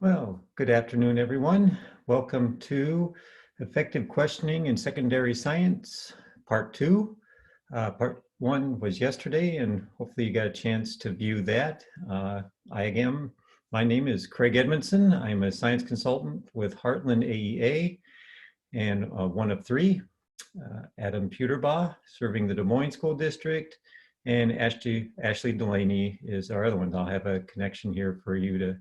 Well, good afternoon, everyone. Welcome to Effective Questioning in Secondary Science, Part 2. Part 1 was yesterday, and hopefully you got a chance to view that. My name is Craig Edmondson. I'm a science consultant with Heartland AEA, and one of three, Adam Puterbaugh, serving the Des Moines School District, and Ashley Delaney is our other one. I'll have a connection here for you to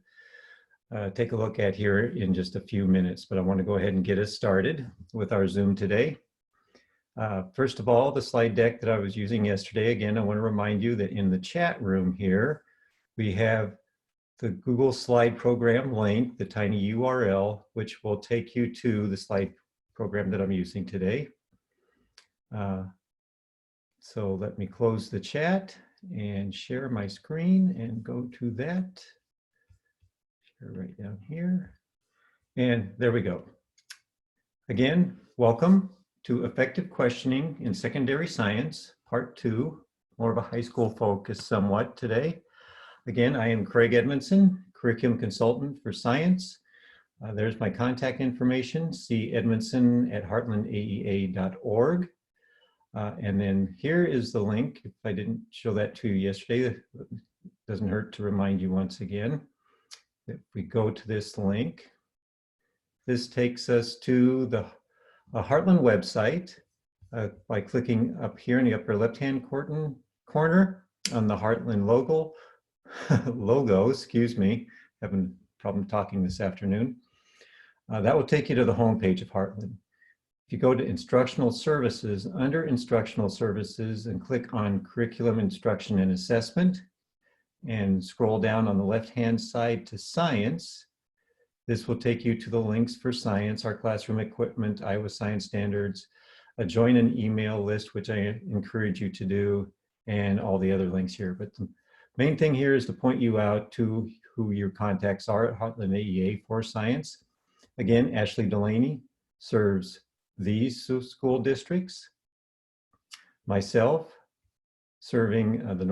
take a look at here in just a few minutes, but I want to go ahead and get us started with our Zoom today. First of all, the slide deck that I was using yesterday, again, I want to remind you that in the chat room here, we have the Google Slide Program link, the tiny URL, which will take you to the slide program that I'm using today. So let me close the chat and share my screen and go to that. Right down here. And there we go. Again, welcome to Effective Questioning in Secondary Science, Part 2, more of a high school focus somewhat today. Again, I am Craig Edmondson, Curriculum Consultant for Science. There's my contact information, cedmondson@heartlandaea.org. And then here is the link. If I didn't show that to you yesterday, it doesn't hurt to remind you once again. If we go to this link, this takes us to the Heartland website by clicking up here in the upper left-hand corner on the Heartland logo, excuse me, having a problem talking this afternoon. That will take you to the homepage of Heartland. If you go to Instructional Services, under Instructional Services and click on Curriculum Instruction and Assessment, and scroll down on the left-hand side to Science. This will take you to the links for Science, our classroom equipment, Iowa Science Standards, join an email list, which I encourage you to do, and all the other links here. But the main thing here is to point you out to who your contacts are at Heartland AEA for Science. Again, Ashley Delaney serves these school districts. Myself, serving the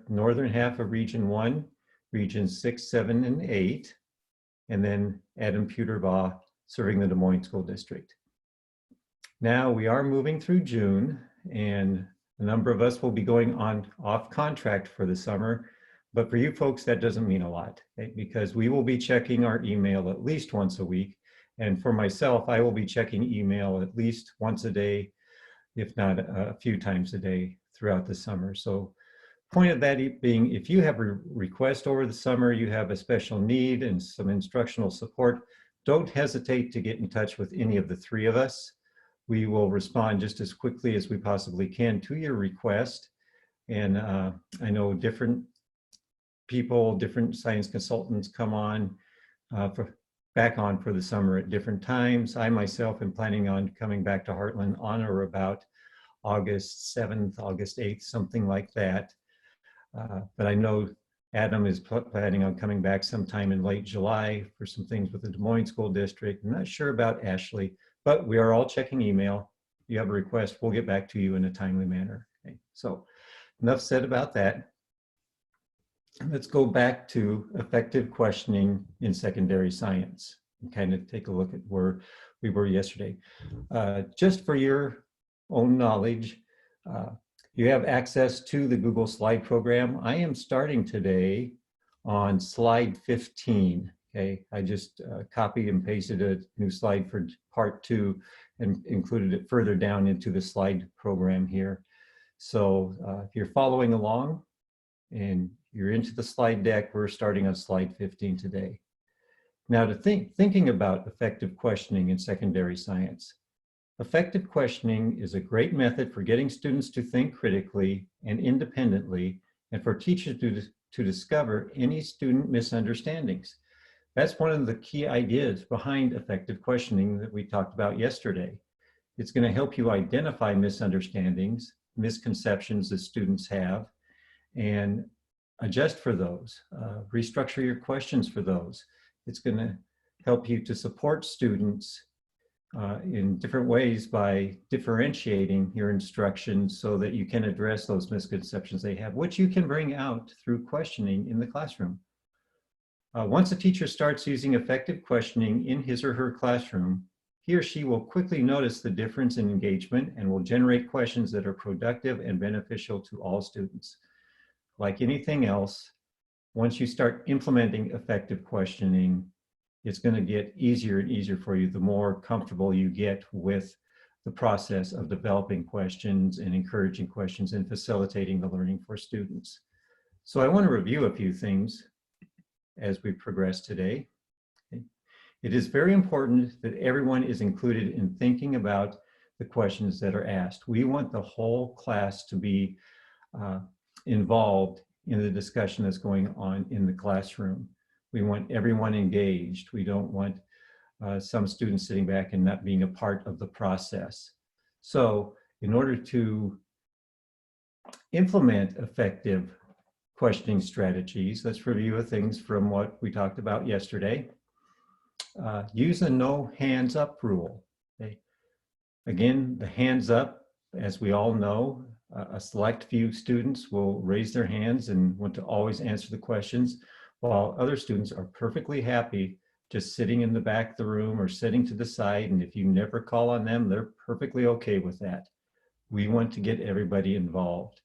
northern half of Region 1, Regions 6, 7, and 8, and then Adam Puterbaugh serving the Des Moines School District. Now we are moving through June, and a number of us will be going off contract for the summer, but for you folks, that doesn't mean a lot, okay? Because we will be checking our email at least once a week, and for myself, I will be checking email at least once a day, if not a few times a day throughout the summer. So point of that being, if you have a request over the summer, you have a special need and some instructional support, don't hesitate to get in touch with any of the three of us. We will respond just as quickly as we possibly can to your request. And I know different people, different science consultants come on back on for the summer at different times. I myself am planning on coming back to Heartland on or about August 7th, August 8th, something like that. But I know Adam is planning on coming back sometime in late July for some things with the Des Moines School District. I'm not sure about Ashley, but we are all checking email. If you have a request, we'll get back to you in a timely manner. Okay, so enough said about that. Let's go back to effective questioning in secondary science and kind of take a look at where we were yesterday. Just for your own knowledge, you have access to the Google Slide program. I am starting today on slide 15. Okay, I just copied and pasted a new slide for part 2 and included it further down into the slide program here. So if you're following along and you're into the slide deck, we're starting on slide 15 today. Now to thinking about effective questioning in secondary science. Effective questioning is a great method for getting students to think critically and independently, and for teachers to discover any student misunderstandings. That's one of the key ideas behind effective questioning that we talked about yesterday. It's going to help you identify misunderstandings, misconceptions that students have, and adjust for those, restructure your questions for those. It's going to help you to support students in different ways by differentiating your instruction so that you can address those misconceptions they have, which you can bring out through questioning in the classroom. Once a teacher starts using effective questioning in his or her classroom, he or she will quickly notice the difference in engagement and will generate questions that are productive and beneficial to all students. Like anything else, once you start implementing effective questioning, it's going to get easier and easier for you the more comfortable you get with the process of developing questions and encouraging questions and facilitating the learning for students. So I want to review a few things as we progress today. It is very important that everyone is included in thinking about the questions that are asked. We want the whole class to be involved in the discussion that's going on in the classroom. We want everyone engaged. We don't want some students sitting back and not being a part of the process. So in order to implement effective questioning strategies, let's review things from what we talked about yesterday. Use a no hands up rule. Okay? Again, the hands up, as we all know, a select few students will raise their hands and want to always answer the questions, while other students are perfectly happy just sitting in the back of the room or sitting to the side, and if you never call on them, they're perfectly okay with that. We want to get everybody involved.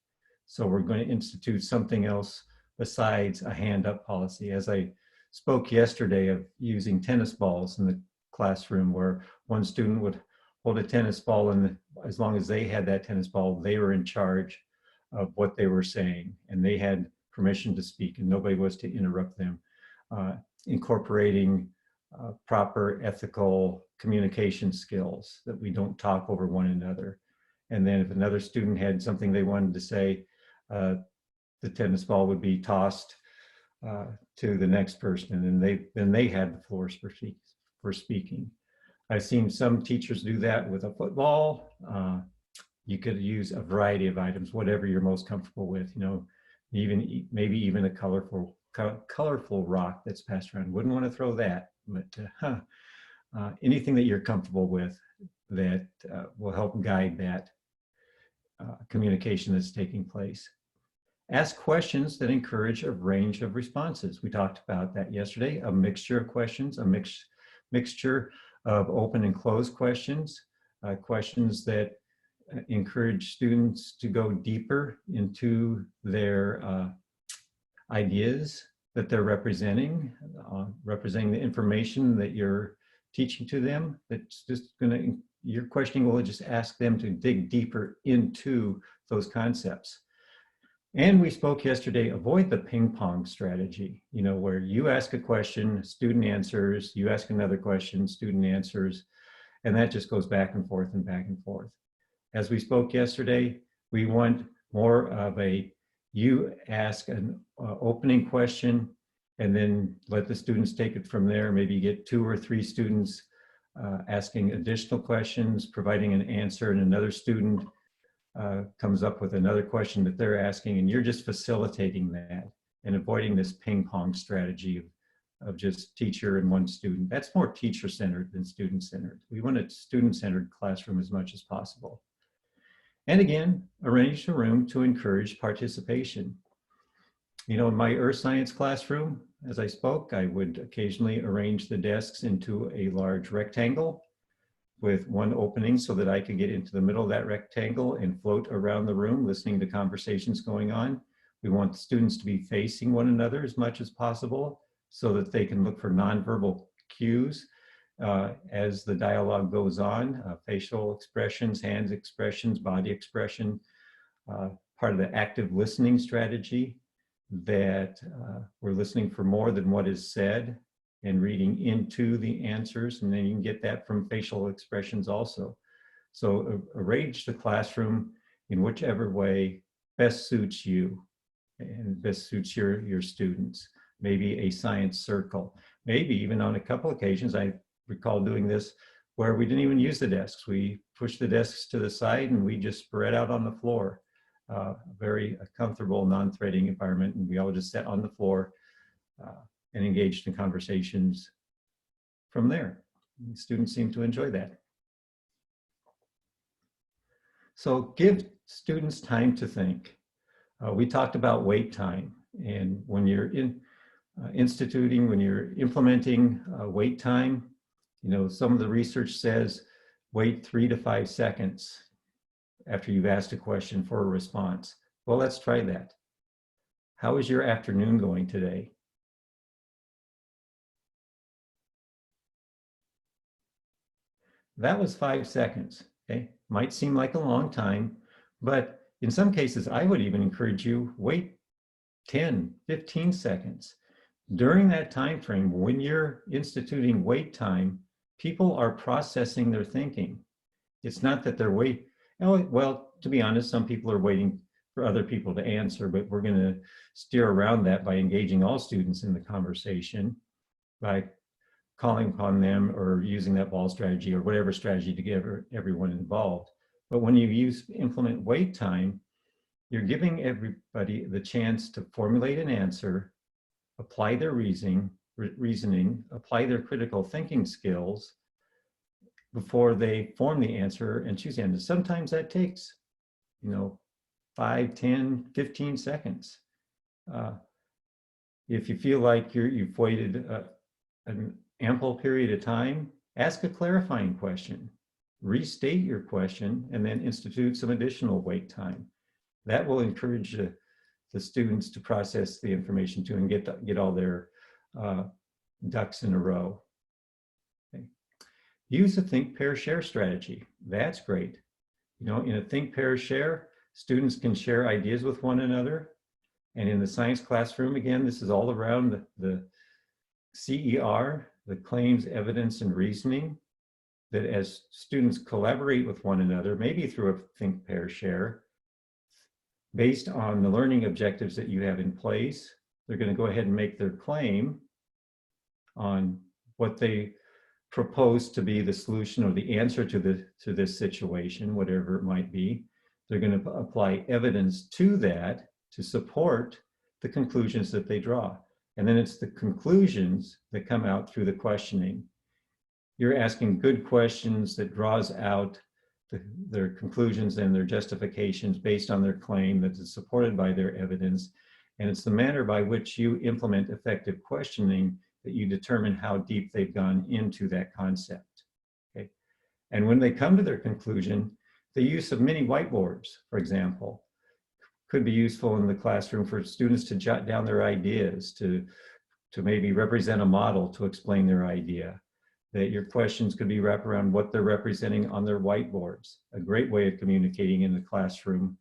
So we're going to institute something else besides a hand up policy. As I spoke yesterday of using tennis balls in the classroom, where one student would hold a tennis ball, and as long as they had that tennis ball, they were in charge of what they were saying, and they had permission to speak, and nobody was to interrupt them. Incorporating proper ethical communication skills, that we don't talk over one another. And then if another student had something they wanted to say, the tennis ball would be tossed to the next person, and then they had the floor for speaking. I've seen some teachers do that with a football. You could use a variety of items, whatever you're most comfortable with. You know, maybe even a colorful rock that's passed around. Wouldn't want to throw that, but anything that you're comfortable with that will help guide that communication that's taking place. Ask questions that encourage a range of responses. We talked about that yesterday, a mixture of questions, a mixture of open and closed questions, questions that encourage students to go deeper into their ideas that they're representing the information that you're teaching to them. That's just your questioning will just ask them to dig deeper into those concepts. And we spoke yesterday, avoid the ping pong strategy, you know, where you ask a question, student answers, you ask another question, student answers, and that just goes back and forth and back and forth. As we spoke yesterday, we want more of you ask an opening question and then let the students take it from there. Maybe get 2 or 3 students asking additional questions, providing an answer, and another student comes up with another question that they're asking, and you're just facilitating that and avoiding this ping pong strategy of just teacher and one student. That's more teacher-centered than student-centered. We want a student-centered classroom as much as possible. And again, arrange the room to encourage participation. You know, in my earth science classroom, as I spoke, I would occasionally arrange the desks into a large rectangle with one opening so that I could get into the middle of that rectangle and float around the room listening to conversations going on. We want the students to be facing one another as much as possible so that they can look for nonverbal cues as the dialogue goes on, facial expressions, hands expressions, body expression, part of the active listening strategy, that we're listening for more than what is said and reading into the answers, and then you can get that from facial expressions also. So arrange the classroom in whichever way best suits you and best suits your students. Maybe a science circle, maybe even on a couple occasions, I recall doing this where we didn't even use the desks. We pushed the desks to the side and we just spread out on the floor. A very comfortable, non-threatening environment, and we all just sat on the floor and engaged in conversations from there. And students seem to enjoy that. So give students time to think. We talked about wait time, and when you're instituting, when you're implementing wait time, you know, some of the research says wait 3 to 5 seconds after you've asked a question for a response. Well, let's try that. How is your afternoon going today? That was 5 seconds, okay? Might seem like a long time, but in some cases, I would even encourage you, wait 10, 15 seconds. During that time frame, when you're instituting wait time, people are processing their thinking. It's not that they're waiting. Well, to be honest, some people are waiting for other people to answer, but we're going to steer around that by engaging all students in the conversation, by calling upon them or using that ball strategy or whatever strategy to get everyone involved. But when you implement wait time, you're giving everybody the chance to formulate an answer, apply their reasoning, apply their critical thinking skills before they form the answer and choose the answer. Sometimes that takes, 5, 10, 15 seconds. If you feel like you've waited an ample period of time, ask a clarifying question, restate your question, and then institute some additional wait time. That will encourage the students to process the information too and get all their ducks in a row. Okay. Use a think, pair, share strategy. That's great. In a think, pair, share, students can share ideas with one another. And in the science classroom, again, this is all around the CER, the claims, evidence, and reasoning, that as students collaborate with one another, maybe through a think, pair, share, based on the learning objectives that you have in place, they're going to go ahead and make their claim on what they propose to be the solution or the answer to this situation, whatever it might be. They're going to apply evidence to that to support the conclusions that they draw. And then it's the conclusions that come out through the questioning. You're asking good questions that draws out their conclusions and their justifications based on their claim that is supported by their evidence. And it's the manner by which you implement effective questioning that you determine how deep they've gone into that concept. Okay. And when they come to their conclusion, the use of mini whiteboards, for example, could be useful in the classroom for students to jot down their ideas, to maybe represent a model to explain their idea. That your questions could be wrapped around what they're representing on their whiteboards. A great way of communicating in the classroom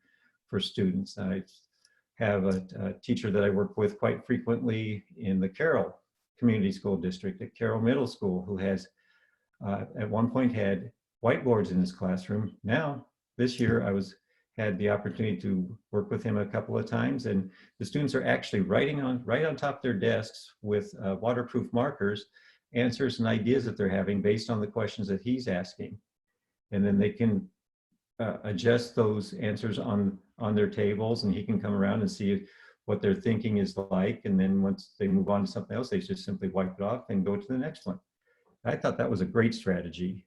for students. I have a teacher that I work with quite frequently in the Carroll Community School District at Carroll Middle School, who has at one point had whiteboards in his classroom. Now, this year I had the opportunity to work with him a couple of times, and the students are actually writing right on top of their desks with waterproof markers answers and ideas that they're having based on the questions that he's asking. And then they can adjust those answers on their tables, and he can come around and see what their thinking is like. And then once they move on to something else, they just simply wipe it off and go to the next one. I thought that was a great strategy.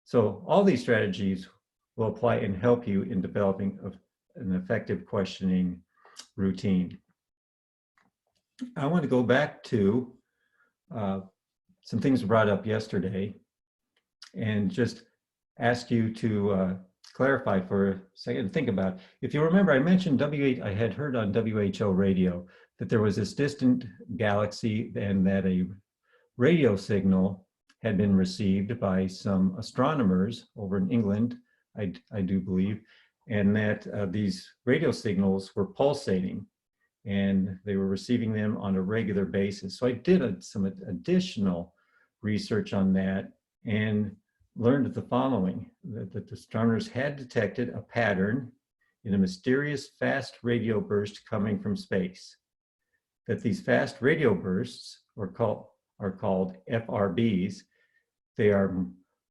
So all these strategies will apply and help you in developing an effective questioning routine. I want to go back to some things brought up yesterday and just ask you to clarify for a second, think about, if you remember, I mentioned I had heard on WHO radio that there was this distant galaxy and that a radio signal had been received by some astronomers over in England, I do believe, and that these radio signals were pulsating and they were receiving them on a regular basis. So I did some additional research on that and learned the following, that the astronomers had detected a pattern in a mysterious fast radio burst coming from space. That these fast radio bursts are called FRBs. They are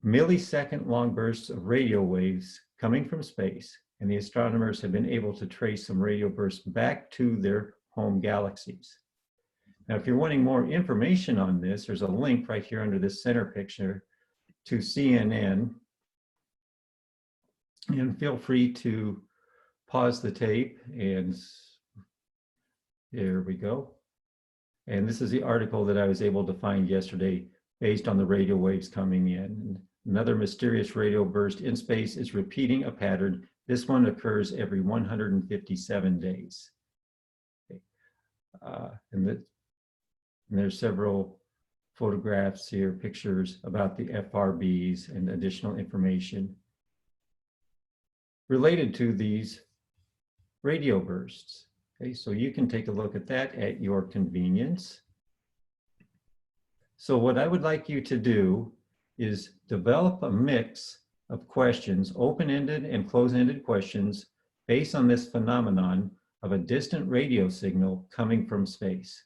millisecond long bursts of radio waves coming from space, and the astronomers have been able to trace some radio bursts back to their home galaxies. Now, if you're wanting more information on this, there's a link right here under this center picture to CNN, and feel free to pause the tape, and there we go. And this is the article that I was able to find yesterday based on the radio waves coming in. And another mysterious radio burst in space is repeating a pattern. This one occurs every 157 days. Okay. And there's several photographs here, pictures about the FRBs and additional information related to these radio bursts. Okay, so you can take a look at that at your convenience. So what I would like you to do is develop a mix of questions, open-ended and closed-ended questions, based on this phenomenon of a distant radio signal coming from space.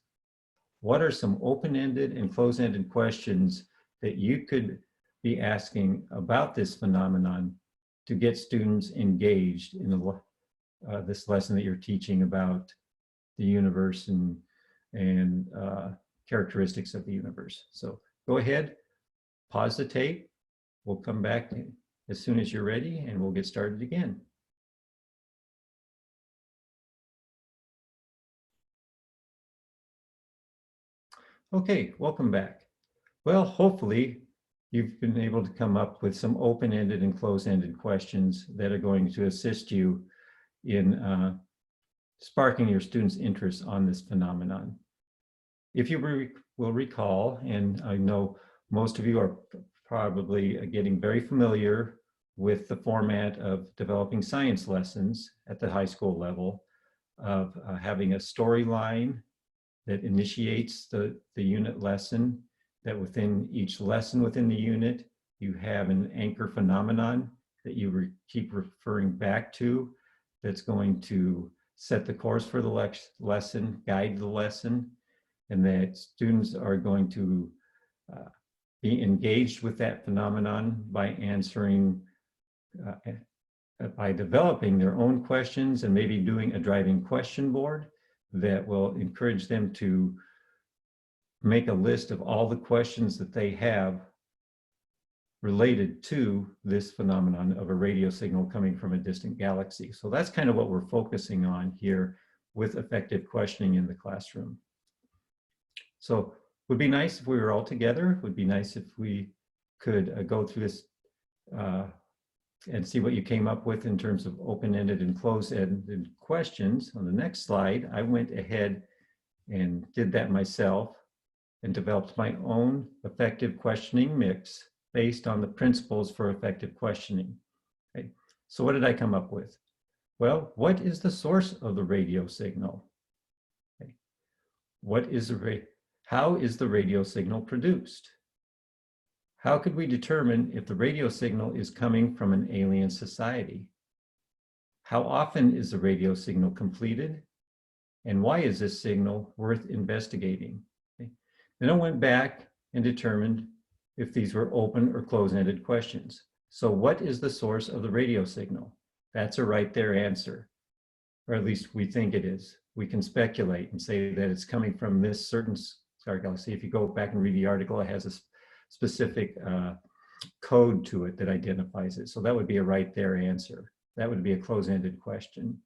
What are some open-ended and closed-ended questions that you could be asking about this phenomenon to get students engaged in this lesson that you're teaching about the universe and characteristics of the universe? So go ahead, pause the tape. We'll come back as soon as you're ready and we'll get started again. Okay, welcome back. Well, hopefully you've been able to come up with some open-ended and closed-ended questions that are going to assist you in sparking your students' interest on this phenomenon. If you will recall, and I know most of you are probably getting very familiar with the format of developing science lessons at the high school level, of having a storyline that initiates the unit lesson, that within each lesson within the unit, you have an anchor phenomenon that you keep referring back to, that's going to set the course for the lesson, guide the lesson, and that students are going to be engaged with that phenomenon by answering, by developing their own questions and maybe doing a driving question board that will encourage them to make a list of all the questions that they have related to this phenomenon of a radio signal coming from a distant galaxy. So that's kind of what we're focusing on here with effective questioning in the classroom. So it would be nice if we were all together. It would be nice if we could go through this and see what you came up with in terms of open-ended and closed-ended questions. On the next slide, I went ahead and did that myself and developed my own effective questioning mix based on the principles for effective questioning. Okay. So what did I come up with? Well, what is the source of the radio signal? Okay. How is the radio signal produced? How could we determine if the radio signal is coming from an alien society? How often is the radio signal completed? And why is this signal worth investigating? Okay. Then I went back and determined if these were open or closed-ended questions. So what is the source of the radio signal? That's a right there answer, or at least we think it is. We can speculate and say that it's coming from this certain star galaxy. If you go back and read the article, it has a specific code to it that identifies it. So that would be a right there answer. That would be a closed-ended question.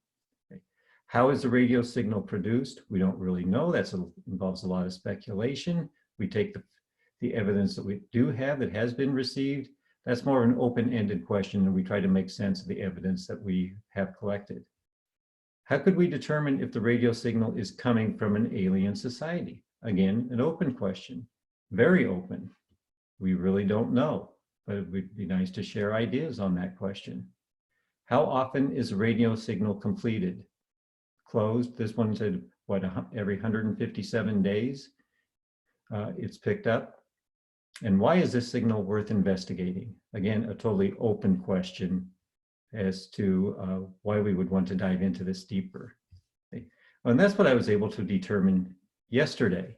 Okay. How is the radio signal produced? We don't really know. That involves a lot of speculation. We take the evidence that we do have that has been received. That's more of an open-ended question, and we try to make sense of the evidence that we have collected. How could we determine if the radio signal is coming from an alien society? Again, an open question, very open. We really don't know, but it would be nice to share ideas on that question. How often is a radio signal completed? Closed, this one said, what, every 157 days it's picked up. And why is this signal worth investigating? Again, a totally open question as to why we would want to dive into this deeper. Okay. And that's what I was able to determine yesterday.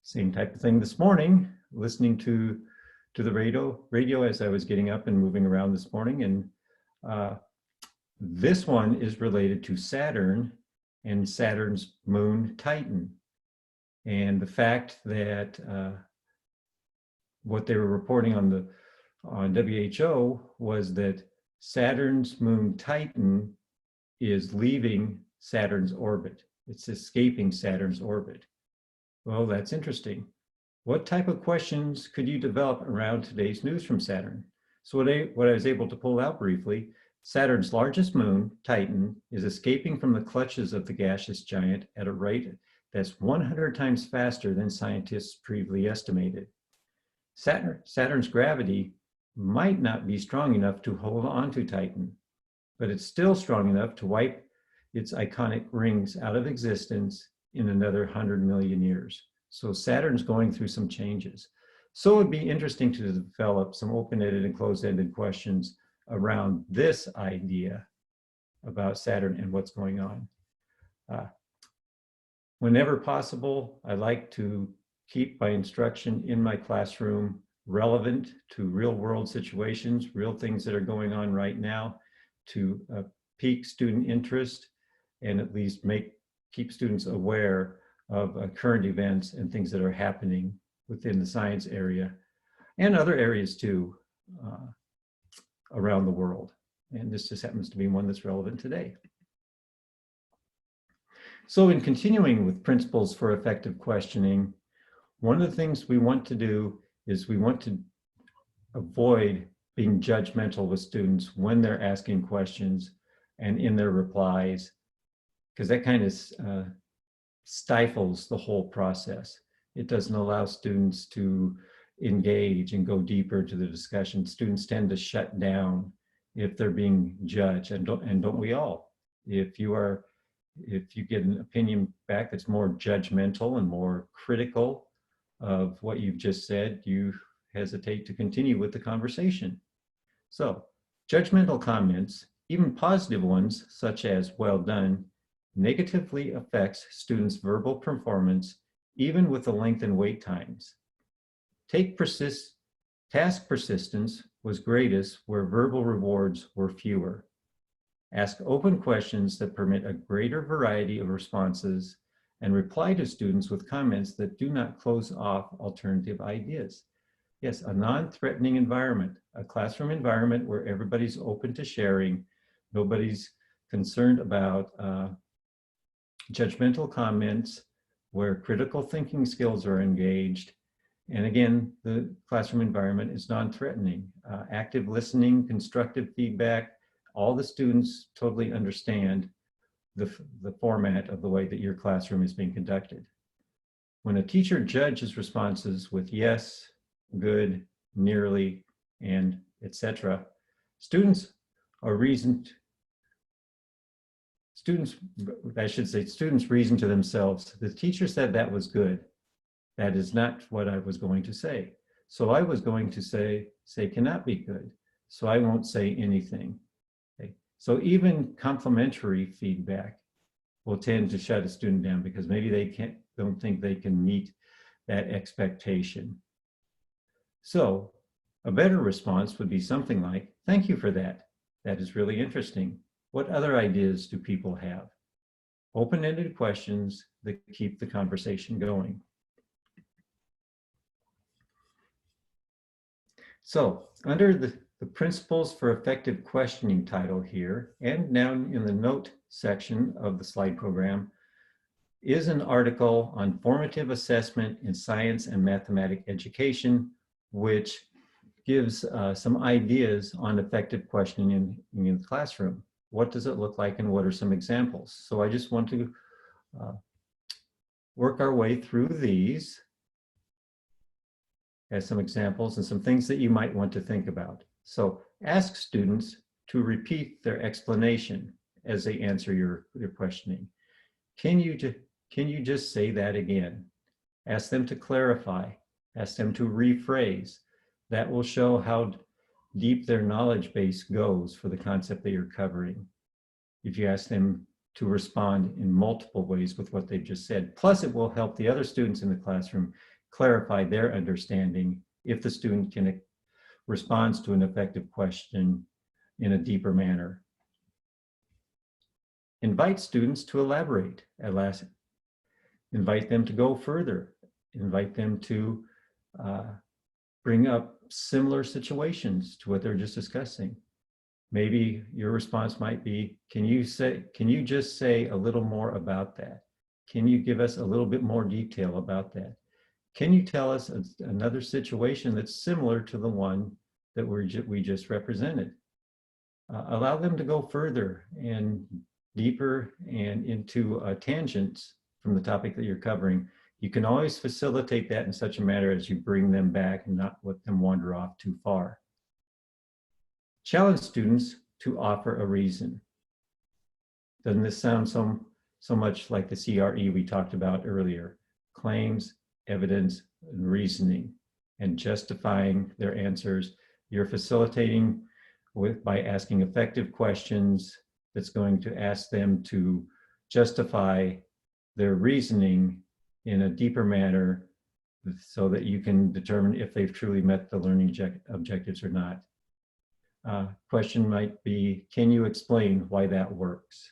Same type of thing this morning, listening to the radio as I was getting up and moving around this morning. And this one is related to Saturn and Saturn's moon Titan. And the fact that what they were reporting on WHO was that Saturn's moon Titan is leaving Saturn's orbit. It's escaping Saturn's orbit. Well, that's interesting. What type of questions could you develop around today's news from Saturn? So what I was able to pull out briefly, Saturn's largest moon, Titan, is escaping from the clutches of the gaseous giant at a rate that's 100 times faster than scientists previously estimated. Saturn's gravity might not be strong enough to hold on to Titan, but it's still strong enough to wipe its iconic rings out of existence in another 100 million years. So Saturn's going through some changes. So it'd be interesting to develop some open-ended and closed-ended questions around this idea about Saturn and what's going on. Whenever possible, I like to keep my instruction in my classroom relevant to real-world situations, real things that are going on right now, to pique student interest and at least keep students aware of current events and things that are happening within the science area and other areas too around the world. And this just happens to be one that's relevant today. So in continuing with principles for effective questioning, one of the things we want to do is we want to avoid being judgmental with students when they're asking questions and in their replies, because that kind of stifles the whole process. It doesn't allow students to engage and go deeper into the discussion. Students tend to shut down if they're being judged, and don't we all? If you get an opinion back that's more judgmental and more critical of what you've just said, you hesitate to continue with the conversation. So, judgmental comments, even positive ones, such as "well done," negatively affects students' verbal performance, even with the length and wait times. Task persistence was greatest where verbal rewards were fewer. Ask open questions that permit a greater variety of responses and reply to students with comments that do not close off alternative ideas. Yes, a non-threatening environment, a classroom environment where everybody's open to sharing, nobody's concerned about judgmental comments, where critical thinking skills are engaged. And again, the classroom environment is non-threatening. Active listening, constructive feedback, all the students totally understand the format of the way that your classroom is being conducted. When a teacher judges responses with yes, good, nearly, and etc., students reason to themselves, the teacher said that was good. That is not what I was going to say. So I was going to say cannot be good. So I won't say anything. Okay. So even complimentary feedback will tend to shut a student down because maybe they don't think they can meet that expectation. So a better response would be something like, "Thank you for that. That is really interesting. What other ideas do people have?" Open-ended questions that keep the conversation going. So under the Principles for Effective Questioning title here, and down in the note section of the slide program, is an article on formative assessment in science and mathematics education, which gives some ideas on effective questioning in the classroom. What does it look like and what are some examples? So I just want to work our way through these as some examples and some things that you might want to think about. So ask students to repeat their explanation as they answer your questioning. Can you just say that again? Ask them to clarify, ask them to rephrase. That will show how deep their knowledge base goes for the concept that you're covering. If you ask them to respond in multiple ways with what they've just said. Plus it will help the other students in the classroom clarify their understanding if the student can respond to an effective question in a deeper manner. Invite students to elaborate. Invite them to go further. Invite them to bring up similar situations to what they're just discussing. Maybe your response might be, can you just say a little more about that? Can you give us a little bit more detail about that? Can you tell us another situation that's similar to the one that we just represented? Allow them to go further and deeper and into tangents from the topic that you're covering. You can always facilitate that in such a manner as you bring them back and not let them wander off too far. Challenge students to offer a reason. Doesn't this sound so much like the CRE we talked about earlier? Claims, evidence, and reasoning, and justifying their answers. You're facilitating by asking effective questions that's going to ask them to justify their reasoning in a deeper manner so that you can determine if they've truly met the learning objectives or not. Question might be, can you explain why that works?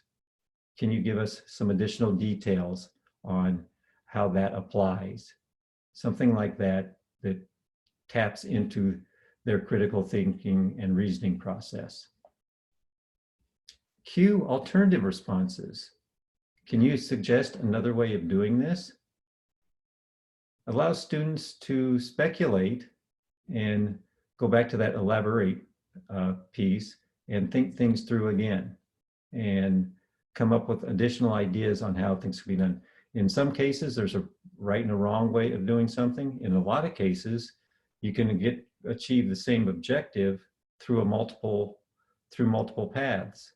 Can you give us some additional details on how that applies? Something like that that taps into their critical thinking and reasoning process. Cue alternative responses. Can you suggest another way of doing this? Allow students to speculate and go back to that elaborate piece and think things through again and come up with additional ideas on how things can be done. In some cases, there's a right and a wrong way of doing something. In a lot of cases, you can achieve the same objective through multiple paths.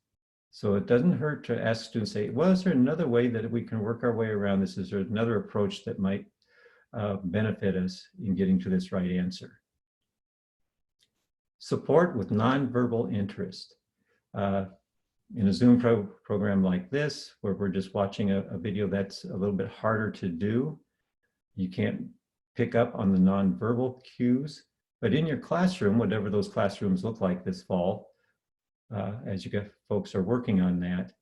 So it doesn't hurt to ask students, say, well, is there another way that we can work our way around this? Is there another approach that might benefit us in getting to this right answer? Support with nonverbal interest. In a Zoom program like this, where we're just watching a video, that's a little bit harder to do. You can't pick up on the nonverbal cues, but in your classroom, whatever those classrooms look like this fall, as you folks are working on that,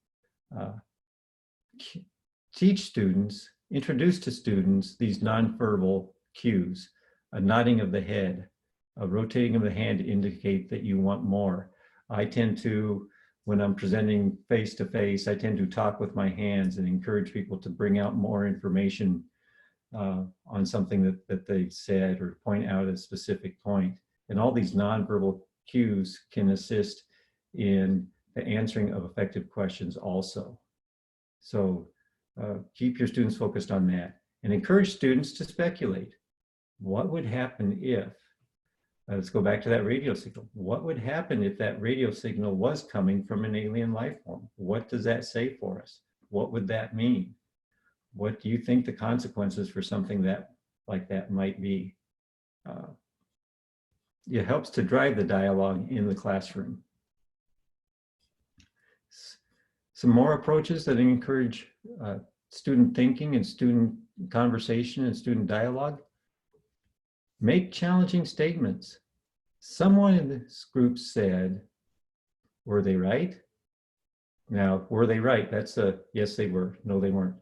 teach students, introduce to students these nonverbal cues, a nodding of the head, a rotating of the hand to indicate that you want more. I tend to, when I'm presenting face-to-face, I tend to talk with my hands and encourage people to bring out more information on something that they've said or point out a specific point. And all these nonverbal cues can assist in the answering of effective questions also. So keep your students focused on that and encourage students to speculate. What would happen if, let's go back to that radio signal. What would happen if that radio signal was coming from an alien life form? What does that say for us? What would that mean? What do you think the consequences for something like that might be? It helps to drive the dialogue in the classroom. Some more approaches that encourage student thinking and student conversation and student dialogue. Make challenging statements. Someone in this group said, were they right? Now, were they right? That's a yes, they were. No, they weren't.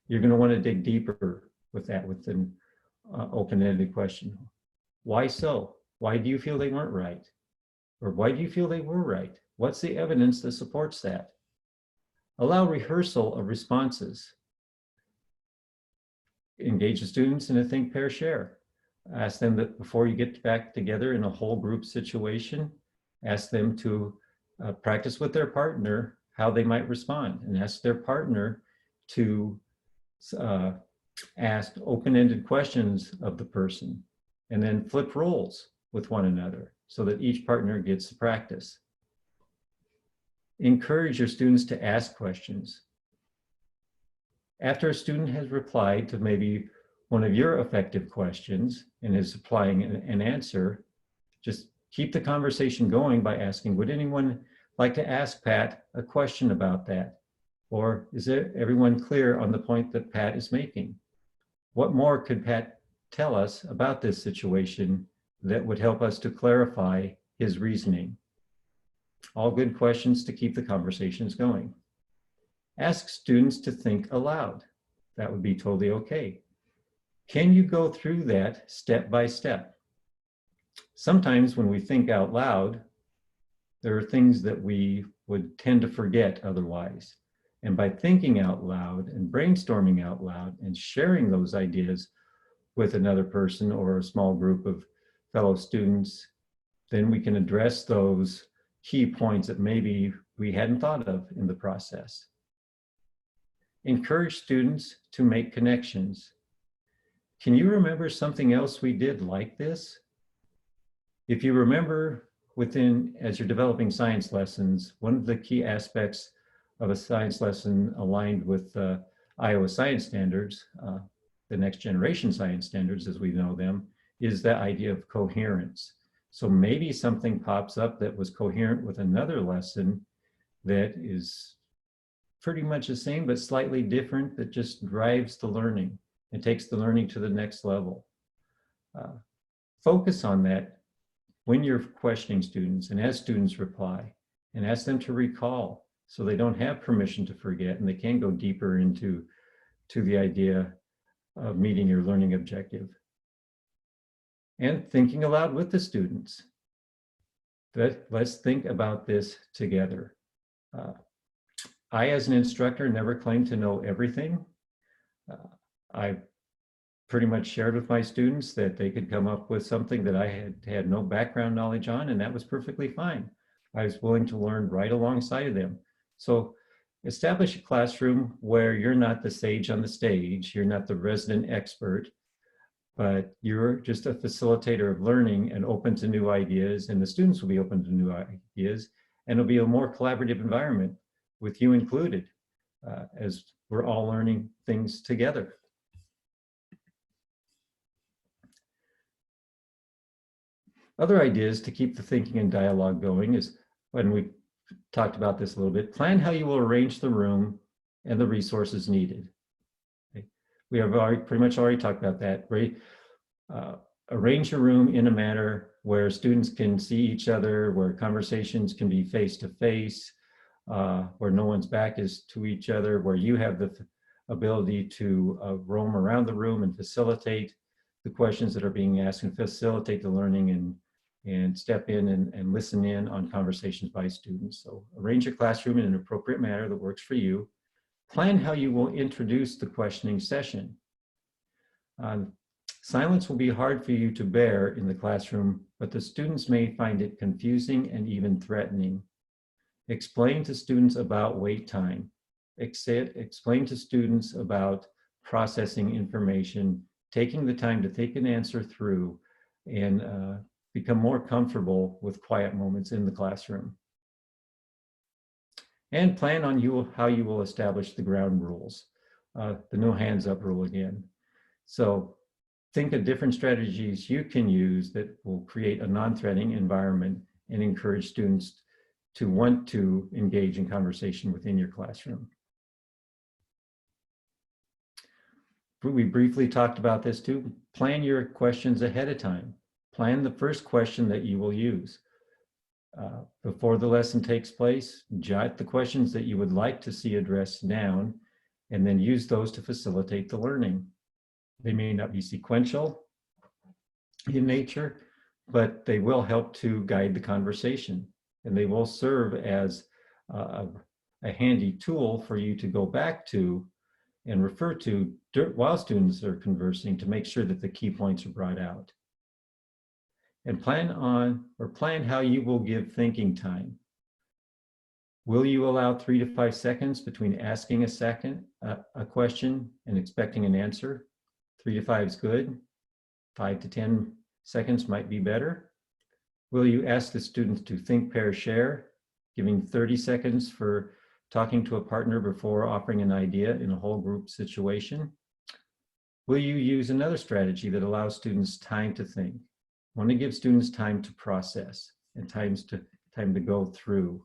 You're going to want to dig deeper with that, with an open-ended question. Why so? Why do you feel they weren't right? Or why do you feel they were right? What's the evidence that supports that? Allow rehearsal of responses. Engage the students in a think, pair, share. Ask them that before you get back together in a whole group situation, ask them to practice with their partner how they might respond, and ask their partner to ask open-ended questions of the person, and then flip roles with one another so that each partner gets to practice. Encourage your students to ask questions. After a student has replied to maybe one of your effective questions and is supplying an answer, just keep the conversation going by asking, would anyone like to ask Pat a question about that? Or is everyone clear on the point that Pat is making? What more could Pat tell us about this situation that would help us to clarify his reasoning? All good questions to keep the conversations going. Ask students to think aloud. That would be totally okay. Can you go through that step by step? Sometimes when we think out loud, there are things that we would tend to forget otherwise. And by thinking out loud and brainstorming out loud and sharing those ideas with another person or a small group of fellow students, then we can address those key points that maybe we hadn't thought of in the process. Encourage students to make connections. Can you remember something else we did like this? If you remember as you're developing science lessons, one of the key aspects of a science lesson aligned with Iowa Science Standards, the next generation science standards as we know them, is the idea of coherence. So maybe something pops up that was coherent with another lesson that is pretty much the same but slightly different, that just drives the learning and takes the learning to the next level. Focus on that when you're questioning students and as students reply, and ask them to recall so they don't have permission to forget and they can go deeper into the idea of meeting your learning objective. And thinking aloud with the students. Let's think about this together. I, as an instructor, never claimed to know everything. I pretty much shared with my students that they could come up with something that I had no background knowledge on, and that was perfectly fine. I was willing to learn right alongside of them. So establish a classroom where you're not the sage on the stage, you're not the resident expert, but you're just a facilitator of learning and open to new ideas, and the students will be open to new ideas, and it'll be a more collaborative environment with you included as we're all learning things together. Other ideas to keep the thinking and dialogue going is, when we talked about this a little bit, plan how you will arrange the room and the resources needed. Okay. We have pretty much already talked about that. Arrange your room in a manner where students can see each other, where conversations can be face-to-face, where no one's back is to each other, where you have the ability to roam around the room and facilitate the questions that are being asked and facilitate the learning and step in and listen in on conversations by students. So arrange your classroom in an appropriate manner that works for you. Plan how you will introduce the questioning session. Silence will be hard for you to bear in the classroom, but the students may find it confusing and even threatening. Explain to students about wait time. Explain to students about processing information, taking the time to think an answer through, and become more comfortable with quiet moments in the classroom. And plan on how you will establish the ground rules, the no hands up rule again. So think of different strategies you can use that will create a non-threatening environment and encourage students to want to engage in conversation within your classroom. We briefly talked about this too. Plan your questions ahead of time. Plan the first question that you will use. Before the lesson takes place, jot the questions that you would like to see addressed down, and then use those to facilitate the learning. They may not be sequential in nature, but they will help to guide the conversation, and they will serve as a handy tool for you to go back to and refer to while students are conversing to make sure that the key points are brought out. And plan how you will give thinking time. Will you allow 3 to 5 seconds between asking a question and expecting an answer? 3 to 5 is good. 5 to 10 seconds might be better. Will you ask the students to think, pair, share, giving 30 seconds for talking to a partner before offering an idea in a whole group situation? Will you use another strategy that allows students time to think? I want to give students time to process and time to go through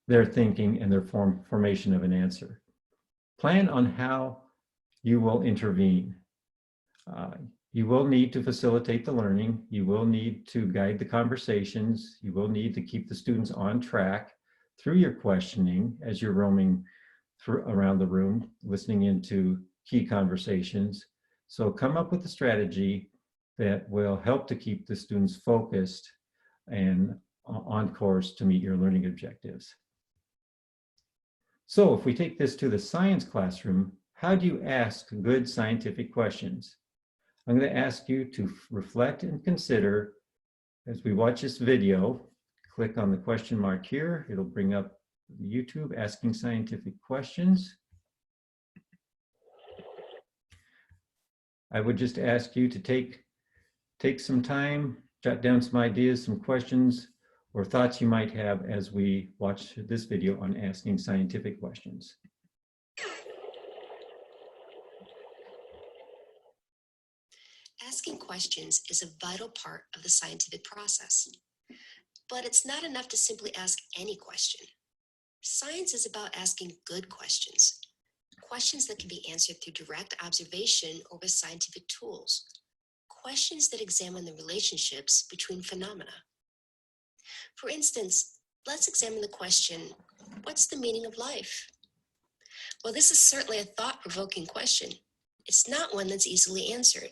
their thinking and their formation of an answer. Plan on how you will intervene. You will need to facilitate the learning. You will need to guide the conversations. You will need to keep the students on track through your questioning as you're roaming around the room, listening into key conversations. So come up with a strategy that will help to keep the students focused and on course to meet your learning objectives. So if we take this to the science classroom, how do you ask good scientific questions? I'm going to ask you to reflect and consider as we watch this video. Click on the question mark here. It'll bring up YouTube Asking Scientific Questions. I would just ask you to take some time, jot down some ideas, some questions, or thoughts you might have as we watch this video on asking scientific questions. Asking questions is a vital part of the scientific process. But it's not enough to simply ask any question. Science is about asking good questions, questions that can be answered through direct observation or with scientific tools, questions that examine the relationships between phenomena. For instance, let's examine the question, what's the meaning of life? Well, this is certainly a thought-provoking question. It's not one that's easily answered.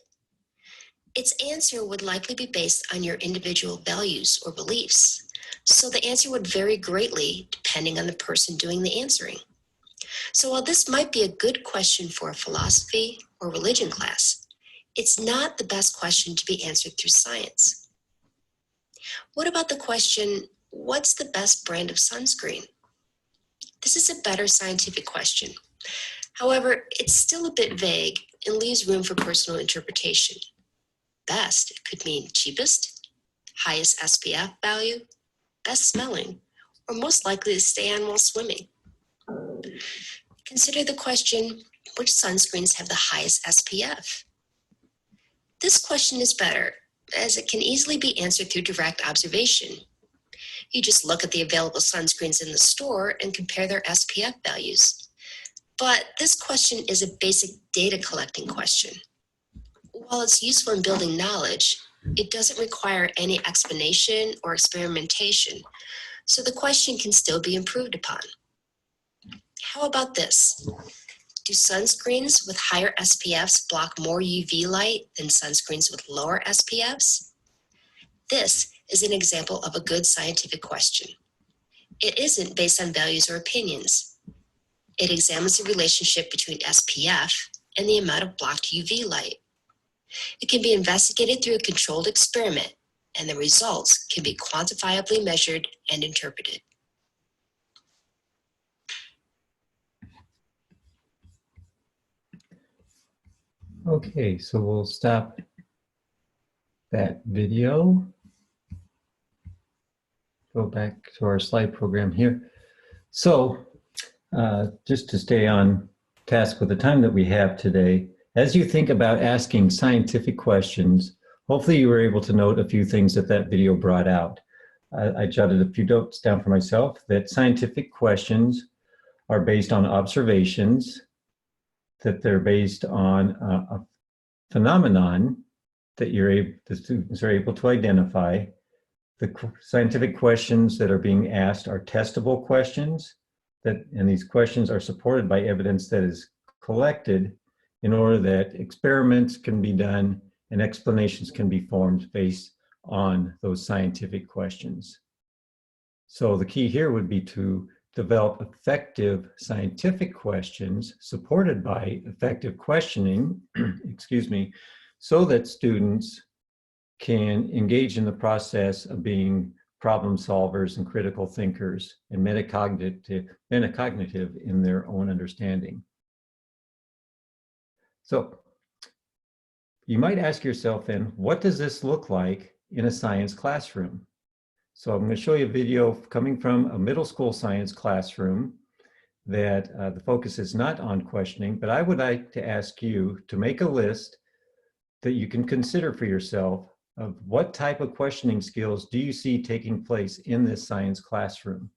Its answer would likely be based on your individual values or beliefs, so the answer would vary greatly depending on the person doing the answering. So while this might be a good question for a philosophy or religion class, it's not the best question to be answered through science. What about the question, what's the best brand of sunscreen? This is a better scientific question. However, it's still a bit vague and leaves room for personal interpretation. Best could mean cheapest, highest SPF value, best smelling, or most likely to stay on while swimming. Consider the question, which sunscreens have the highest SPF? This question is better, as it can easily be answered through direct observation. You just look at the available sunscreens in the store and compare their SPF values. But this question is a basic data collecting question. While it's useful in building knowledge, it doesn't require any explanation or experimentation, so the question can still be improved upon. How about this? Do sunscreens with higher SPFs block more UV light than sunscreens with lower SPFs? This is an example of a good scientific question. It isn't based on values or opinions. It examines the relationship between SPF and the amount of blocked UV light. It can be investigated through a controlled experiment, and the results can be quantifiably measured and interpreted. Okay, so we'll stop that video. Go back to our slide program here. So just to stay on task with the time that we have today, as you think about asking scientific questions, hopefully you were able to note a few things that video brought out. I jotted a few notes down for myself that scientific questions are based on observations, that they're based on a phenomenon that the students are able to identify. The scientific questions that are being asked are testable questions, and these questions are supported by evidence that is collected in order that experiments can be done and explanations can be formed based on those scientific questions. So the key here would be to develop effective scientific questions supported by effective questioning, excuse me, so that students can engage in the process of being problem solvers and critical thinkers and metacognitive in their own understanding. So you might ask yourself then, what does this look like in a science classroom? So I'm going to show you a video coming from a middle school science classroom that the focus is not on questioning, but I would like to ask you to make a list that you can consider for yourself of what type of questioning skills do you see taking place in this science classroom.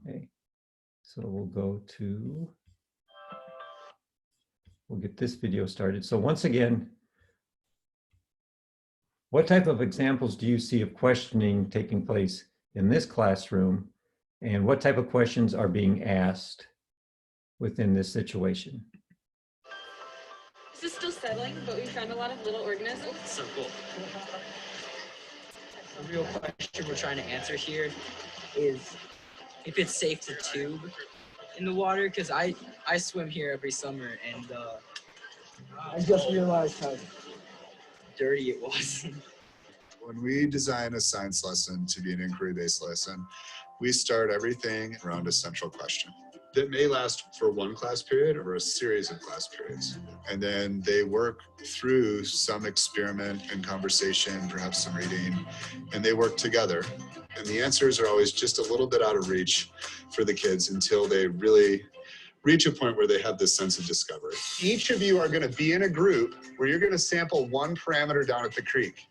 Okay, so we'll get this video started. So once again, what type of examples do you see of questioning taking place in this classroom, and what type of questions are being asked within this situation? This is still settling, but we found a lot of little organisms. So cool. The real question we're trying to answer here is if it's safe to tube in the water, because I swim here every summer, and I just realized how dirty it was. When we design a science lesson to be an inquiry-based lesson, we start everything around a central question that may last for one class period or a series of class periods. And then they work through some experiment and conversation, perhaps some reading, and they work together. And the answers are always just a little bit out of reach for the kids until they really reach a point where they have this sense of discovery. Each of you are going to be in a group where you're going to sample one parameter down at the creek.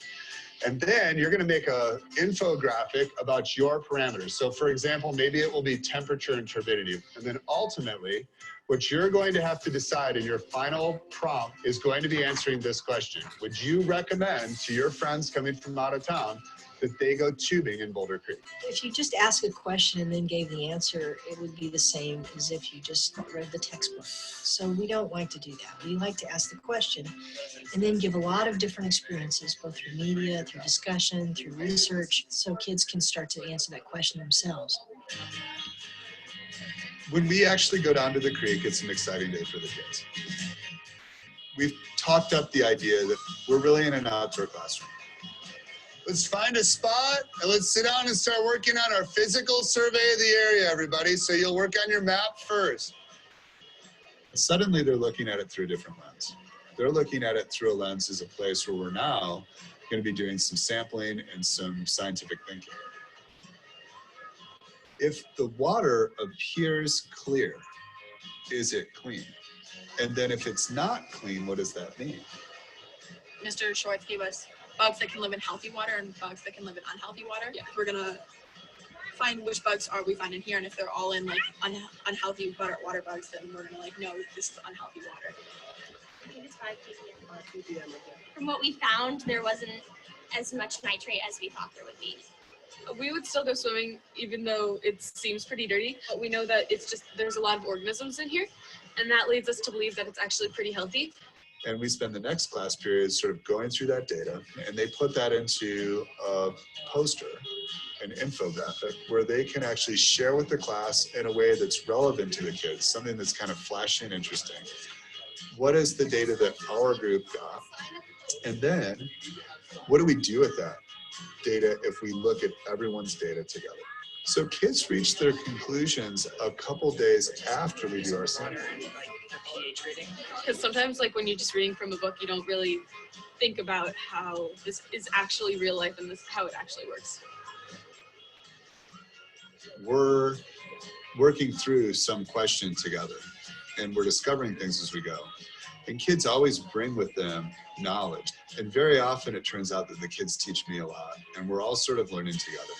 And then you're going to make an infographic about your parameters. So for example, maybe it will be temperature and turbidity. And then ultimately, what you're going to have to decide in your final prompt is going to be answering this question. Would you recommend to your friends coming from out of town that they go tubing in Boulder Creek? If you just ask a question and then gave the answer, it would be the same as if you just read the textbook. So we don't like to do that. We like to ask the question and then give a lot of different experiences, both through media, through discussion, through research, so kids can start to answer that question themselves. When we actually go down to the creek, it's an exciting day for the kids. We've talked up the idea that we're really in an outdoor classroom. Let's find a spot and let's sit down and start working on our physical survey of the area, everybody. So you'll work on your map first. Suddenly they're looking at it through a different lens. They're looking at it through a lens as a place where we're now going to be doing some sampling and some scientific thinking. If the water appears clear, is it clean? And then if it's not clean, what does that mean? Mr. Schwartz gave us bugs that can live in healthy water and bugs that can live in unhealthy water. Yeah. We're gonna find which bugs are we finding here, and if they're all in like unhealthy water bugs, then we're gonna like, no, this is unhealthy water. I think it's 5 ppm. From what we found, there wasn't as much nitrate as we thought there would be. We would still go swimming even though it seems pretty dirty, but we know that it's just, there's a lot of organisms in here, and that leads us to believe that it's actually pretty healthy. And we spend the next class period sort of going through that data, and they put that into a poster, an infographic, where they can actually share with the class in a way that's relevant to the kids, something that's kind of flashy and interesting. What is the data that our group got? And then what do we do with that data if we look at everyone's data together? So kids reach their conclusions a couple days after we do our sample. Because sometimes, like when you're just reading from a book, you don't really think about how this is actually real life and this how it actually works. We're working through some question together, and we're discovering things as we go. And kids always bring with them knowledge. And very often it turns out that the kids teach me a lot, and we're all sort of learning together.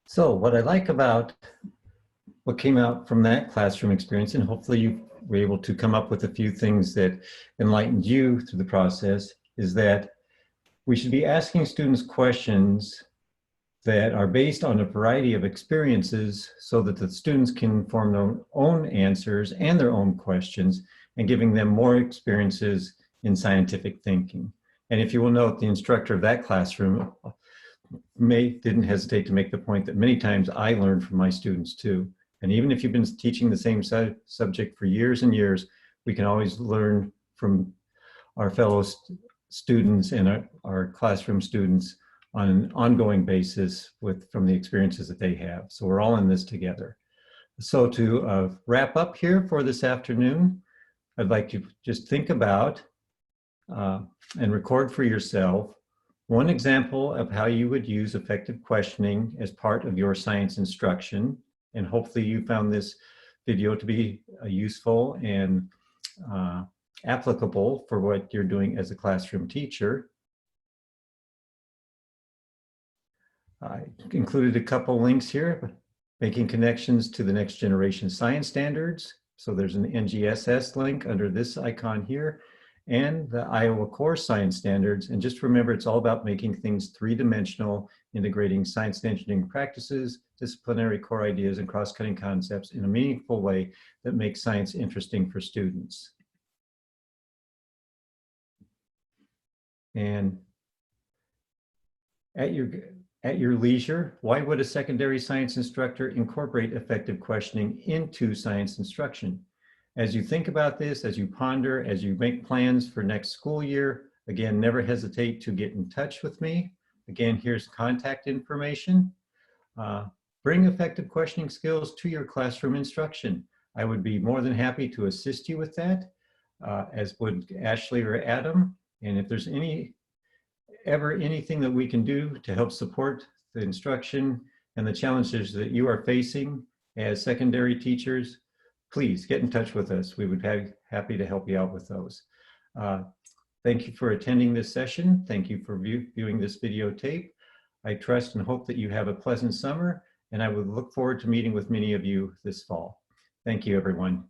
So what I like about what came out from that classroom experience, and hopefully you were able to come up with a few things that enlightened you through the process, is that we should be asking students questions that are based on a variety of experiences so that the students can form their own answers and their own questions, and giving them more experiences in scientific thinking. And if you will note, the instructor of that classroom didn't hesitate to make the point that many times I learned from my students too. And even if you've been teaching the same subject for years and years, we can always learn from our fellow students and our classroom students on an ongoing basis from the experiences that they have. So we're all in this together. So to wrap up here for this afternoon, I'd like you to just think about and record for yourself one example of how you would use effective questioning as part of your science instruction. And hopefully you found this video to be useful and applicable for what you're doing as a classroom teacher. I included a couple links here, making connections to the next generation science standards. So there's an NGSS link under this icon here, and the Iowa Core Science Standards. And just remember, it's all about making things three-dimensional, integrating science and engineering practices, disciplinary core ideas, and cross-cutting concepts in a meaningful way that makes science interesting for students. And at your leisure, why would a secondary science instructor incorporate effective questioning into science instruction? As you think about this, as you ponder, as you make plans for next school year, again, never hesitate to get in touch with me. Again, here's contact information. Bring effective questioning skills to your classroom instruction. I would be more than happy to assist you with that, as would Ashley or Adam. And if there's anything that we can do to help support the instruction and the challenges that you are facing as secondary teachers, please get in touch with us. We would be happy to help you out with those. Thank you for attending this session. Thank you for viewing this videotape. I trust and hope that you have a pleasant summer, and I would look forward to meeting with many of you this fall. Thank you, everyone.